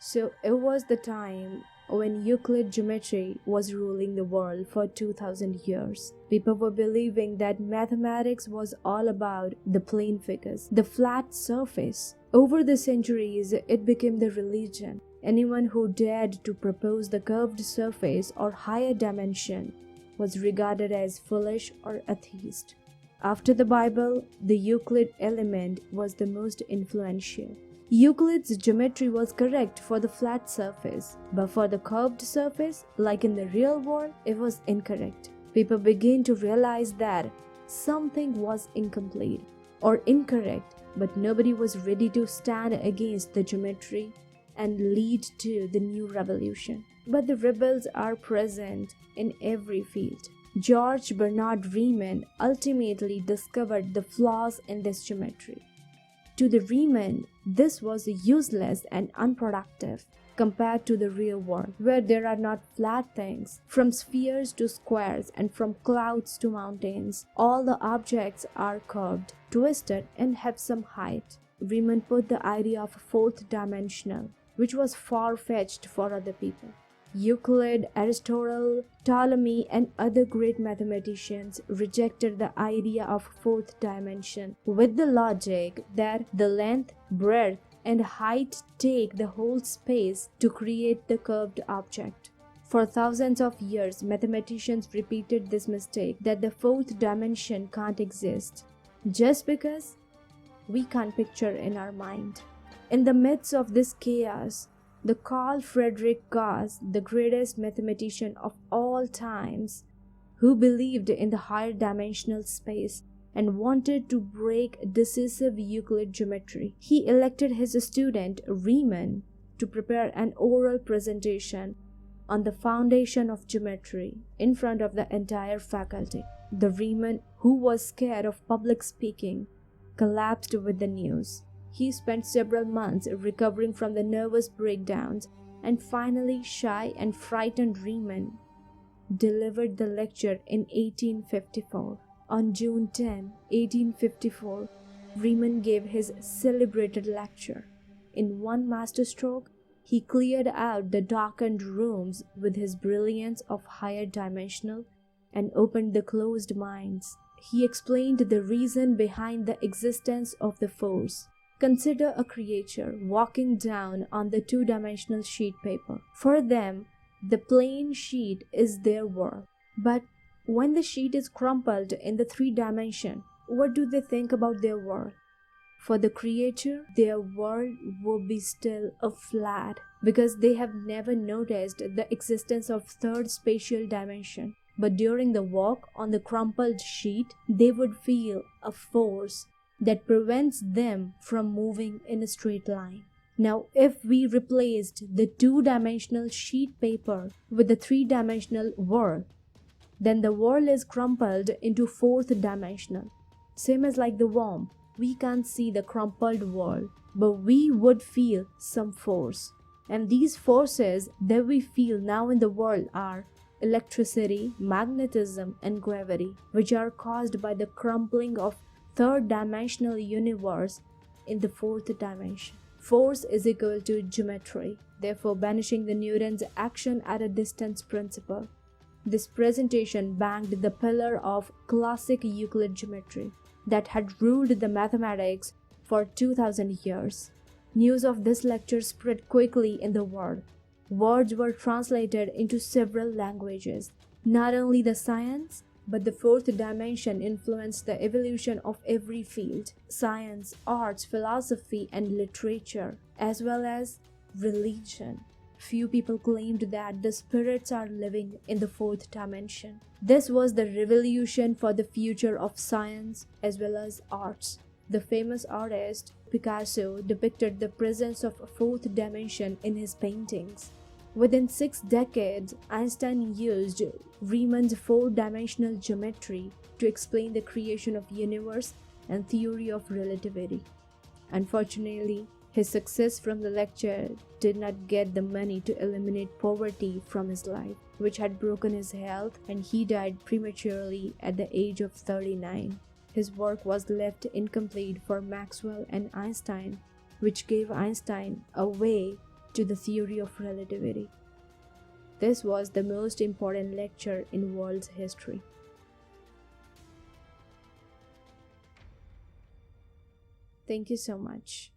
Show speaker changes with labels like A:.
A: So it was the time when Euclid Geometry was ruling the world for 2000 years. People were believing that mathematics was all about the plane figures, the flat surface. Over the centuries, it became the religion. Anyone who dared to propose the curved surface or higher dimension was regarded as foolish or atheist. After the Bible, the Euclid element was the most influential. Euclid's geometry was correct for the flat surface, but for the curved surface, like in the real world, it was incorrect. People began to realize that something was incomplete or incorrect, but nobody was ready to stand against the geometry and lead to the new revolution. But the rebels are present in every field. Georg Bernhard Reimann ultimately discovered the flaws in this geometry. To the Reimann, this was useless and unproductive compared to the real world, where there are not flat things. From spheres to squares and from clouds to mountains, all the objects are curved, twisted, and have some height. Reimann put the idea of a fourth dimensional, which was far-fetched for other people. Euclid, Aristotle, Ptolemy, and other great mathematicians rejected the idea of fourth dimension with the logic that the length, breadth, and height take the whole space to create the curved object. For thousands of years, mathematicians repeated this mistake that the fourth dimension can't exist, just because we can't picture in our mind. In the midst of this chaos, the Carl Friedrich Gauss, the greatest mathematician of all times, who believed in the higher dimensional space and wanted to break decisive Euclid geometry, he elected his student Reimann to prepare an oral presentation on the foundation of geometry in front of the entire faculty. The Reimann, who was scared of public speaking, collapsed with the news. He spent several months recovering from the nervous breakdowns, and finally, shy and frightened Reimann delivered the lecture in 1854. On June 10, 1854, Reimann gave his celebrated lecture. In one masterstroke, he cleared out the darkened rooms with his brilliance of higher dimensional and opened the closed minds. He explained the reason behind the existence of the force. Consider a creature walking down on the two-dimensional sheet paper. For them, the plain sheet is their world. But when the sheet is crumpled in the three-dimension, what do they think about their world? For the creature, their world will be still a flat, because they have never noticed the existence of third spatial dimension. But during the walk on the crumpled sheet, they would feel a force that prevents them from moving in a straight line. Now, if we replaced the two-dimensional sheet paper with the three-dimensional world, then the world is crumpled into fourth dimensional. Same as like the worm, we can't see the crumpled world, but we would feel some force. And these forces that we feel now in the world are electricity, magnetism, and gravity, which are caused by the crumpling of third-dimensional universe in the fourth dimension. Force is equal to geometry, therefore banishing the Newton's action at a distance principle. This presentation banged the pillar of classic Euclid geometry that had ruled the mathematics for 2000 years. News of this lecture spread quickly in the world. Words were translated into several languages. Not only the science, but the fourth dimension influenced the evolution of every field: science, arts, philosophy, and literature, as well as religion. Few people claimed that the spirits are living in the fourth dimension. This was the revolution for the future of science as well as arts. The famous artist Picasso depicted the presence of a fourth dimension in his paintings. Within 6 decades, Einstein used Riemann's four-dimensional geometry to explain the creation of the universe and theory of relativity. Unfortunately, his success from the lecture did not get the money to eliminate poverty from his life, which had broken his health, and he died prematurely at the age of 39. His work was left incomplete for Maxwell and Einstein, which gave Einstein a way to the theory of relativity. This was the most important lecture in world's history. Thank you so much.